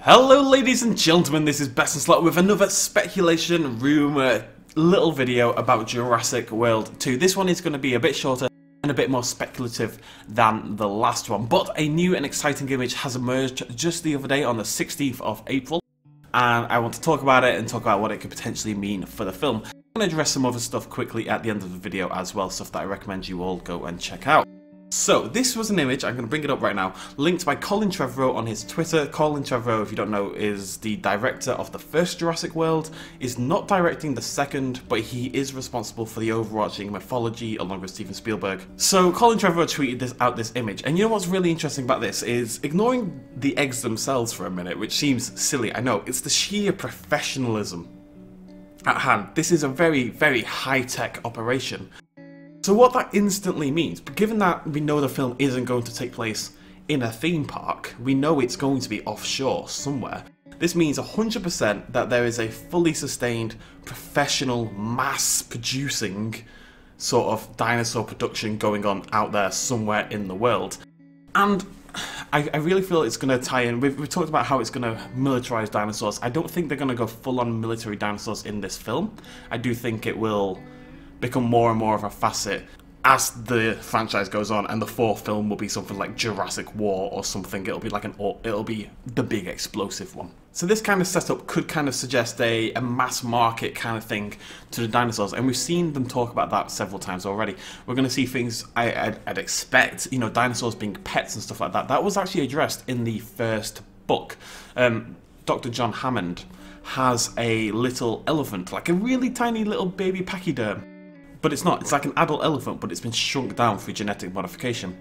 Hello ladies and gentlemen, this is BestInSlot with another speculation rumour little video about Jurassic World 2. This one is going to be a bit shorter and a bit more speculative than the last one, but a new and exciting image has emerged just the other day on the 16th of April, and I want to talk about it and talk about what it could potentially mean for the film. I'm going to address some other stuff quickly at the end of the video as well, stuff that I recommend you all go and check out. So, this was an image, I'm going to bring it up right now, linked by Colin Trevorrow on his Twitter. Colin Trevorrow, if you don't know, is the director of the first Jurassic World, is not directing the second, but he is responsible for the overarching mythology along with Steven Spielberg. So, Colin Trevorrow tweeted this image, and you know what's really interesting about this is, ignoring the eggs themselves for a minute, which seems silly, I know, it's the sheer professionalism at hand. This is a very, very high-tech operation. So what that instantly means, given that we know the film isn't going to take place in a theme park, we know it's going to be offshore somewhere. This means 100% that there is a fully sustained, professional, mass-producing sort of dinosaur production going on out there somewhere in the world. And I really feel it's going to tie in. We've talked about how it's going to militarize dinosaurs. I don't think they're going to go full-on military dinosaurs in this film. I do think it will become more and more of a facet as the franchise goes on, and the fourth film will be something like Jurassic War or something. It'll be like it'll be the big explosive one. So this kind of setup could kind of suggest a mass market kind of thing to the dinosaurs, and we've seen them talk about that several times already. We're going to see things I'd expect, you know, dinosaurs being pets and stuff like that. That was actually addressed in the first book. Dr. John Hammond has a little elephant, like a really tiny little baby pachyderm. But it's not, it's like an adult elephant, but it's been shrunk down through genetic modification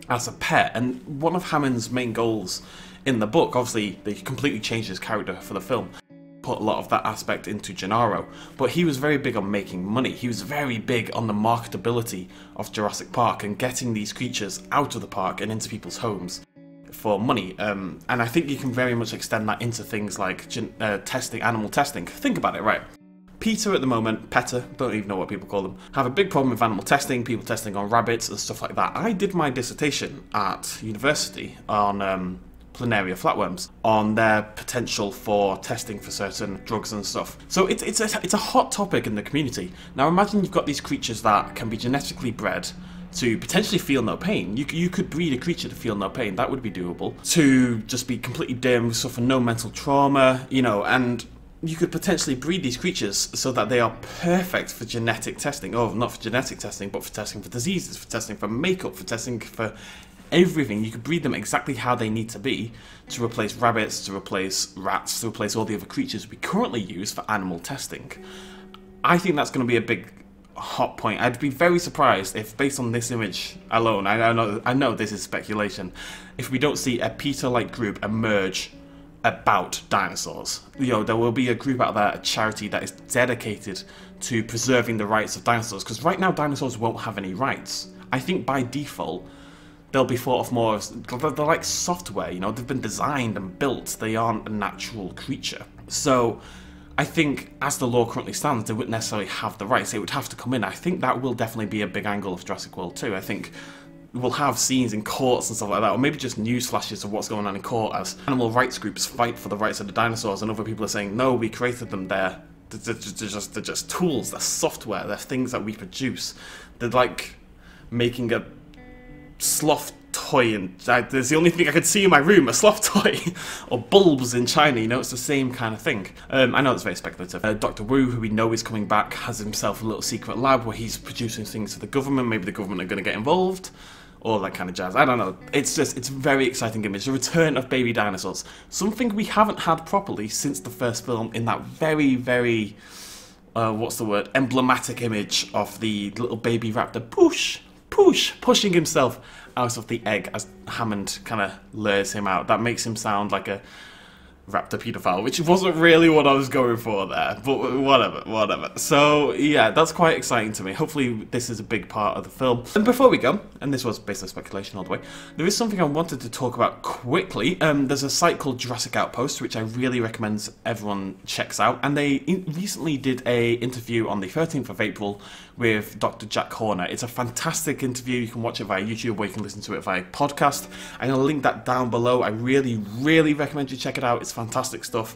as a pet. And one of Hammond's main goals in the book, obviously they completely changed his character for the film, put a lot of that aspect into Gennaro, but he was very big on making money. He was very big on the marketability of Jurassic Park and getting these creatures out of the park and into people's homes for money. And I think you can very much extend that into things like testing, animal testing. Think about it, right? Peter at the moment, Petter, don't even know what people call them, have a big problem with animal testing, people testing on rabbits and stuff like that. I did my dissertation at university on planaria flatworms, on their potential for testing for certain drugs and stuff. So it's a hot topic in the community. Now imagine you've got these creatures that can be genetically bred to potentially feel no pain. You could breed a creature to feel no pain, that would be doable. To just be completely dim, suffer no mental trauma, you know, and you could potentially breed these creatures so that they are perfect for genetic testing. Oh, not for genetic testing, but for testing for diseases, for testing for makeup, for testing for everything. You could breed them exactly how they need to be to replace rabbits, to replace rats, to replace all the other creatures we currently use for animal testing. I think that's going to be a big hot point. I'd be very surprised if, based on this image alone, I know this is speculation, if we don't see a Peter-like group emerge about dinosaurs. You know, there will be a group out there, a charity that is dedicated to preserving the rights of dinosaurs, because right now dinosaurs won't have any rights. I think by default they'll be thought of more as, they're like software, you know, they've been designed and built, they aren't a natural creature. So I think as the law currently stands, they wouldn't necessarily have the rights, it would have to come in. I think that will definitely be a big angle of Jurassic World 2. I think we'll have scenes in courts and stuff like that, or maybe just news flashes of what's going on in court as animal rights groups fight for the rights of the dinosaurs, and other people are saying, no, we created them, they're just tools, they're software, they're things that we produce. They're like making a sloth toy, and there's the only thing I could see in my room, a sloth toy, or bulbs in China, you know, it's the same kind of thing. I know it's very speculative. Dr. Wu, who we know is coming back, has himself a little secret lab where he's producing things for the government. Maybe the government are going to get involved, all that kind of jazz. I don't know. It's a very exciting image. The return of baby dinosaurs. Something we haven't had properly since the first film, in that very, very, what's the word, emblematic image of the little baby raptor pushing himself out of the egg as Hammond kind of lures him out. That makes him sound like a raptor paedophile, which wasn't really what I was going for there, but whatever. So yeah, that's quite exciting to me. Hopefully this is a big part of the film. And before we go, and this was based on speculation all the way, there is something I wanted to talk about quickly. There's a site called Jurassic Outpost, which I really recommend everyone checks out, and they recently did a interview on the 13th of April with Dr. Jack Horner. It's a fantastic interview. You can watch it via YouTube or you can listen to it via podcast. I'm going to link that down below. I really, really recommend you check it out. It's fantastic stuff.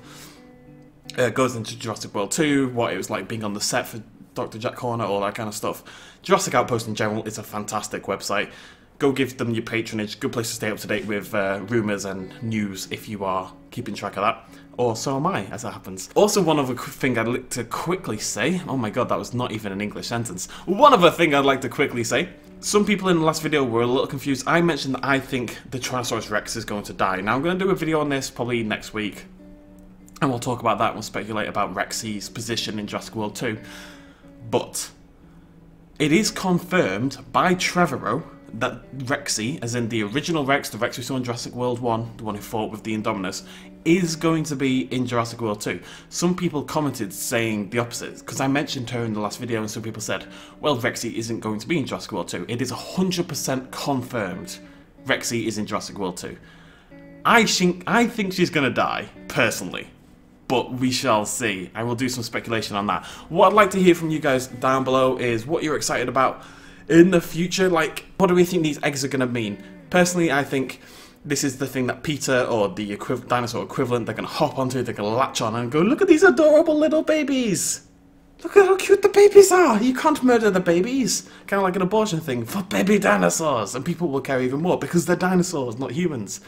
It goes into Jurassic World 2, what it was like being on the set for Dr. Jack Horner, all that kind of stuff. Jurassic Outpost in general is a fantastic website. Go give them your patronage. Good place to stay up to date with rumours and news if you are keeping track of that. Or so am I, as it happens. Also, one other thing I'd like to quickly say. Oh my god, that was not even an English sentence. One other thing I'd like to quickly say. Some people in the last video were a little confused. I mentioned that I think the Tyrannosaurus Rex is going to die. Now, I'm going to do a video on this probably next week. And we'll talk about that. We'll speculate about Rexy's position in Jurassic World 2. But it is confirmed by Trevorrow that Rexy, as in the original Rex, the Rex we saw in Jurassic World 1, the one who fought with the Indominus, is going to be in Jurassic World 2. Some people commented saying the opposite, because I mentioned her in the last video and some people said, well, Rexy isn't going to be in Jurassic World 2. It is 100% confirmed Rexy is in Jurassic World 2. I think she's going to die, personally. But we shall see. I will do some speculation on that. What I'd like to hear from you guys down below is what you're excited about in the future. Like, what do we think these eggs are going to mean? Personally, I think this is the thing that Peter, or the dinosaur equivalent, they're going to hop onto, they're going to latch on and go, look at these adorable little babies. Look at how cute the babies are. You can't murder the babies. Kind of like an abortion thing for baby dinosaurs. And people will care even more because they're dinosaurs, not humans.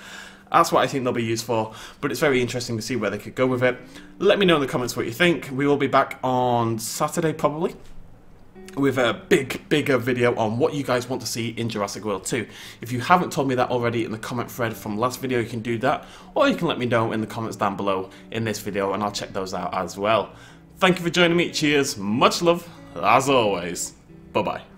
That's what I think they'll be used for, but it's very interesting to see where they could go with it. Let me know in the comments what you think. We will be back on Saturday, probably, with a bigger video on what you guys want to see in Jurassic World 2. If you haven't told me that already in the comment thread from last video, you can do that, or you can let me know in the comments down below in this video, and I'll check those out as well. Thank you for joining me. Cheers. Much love, as always. Bye-bye.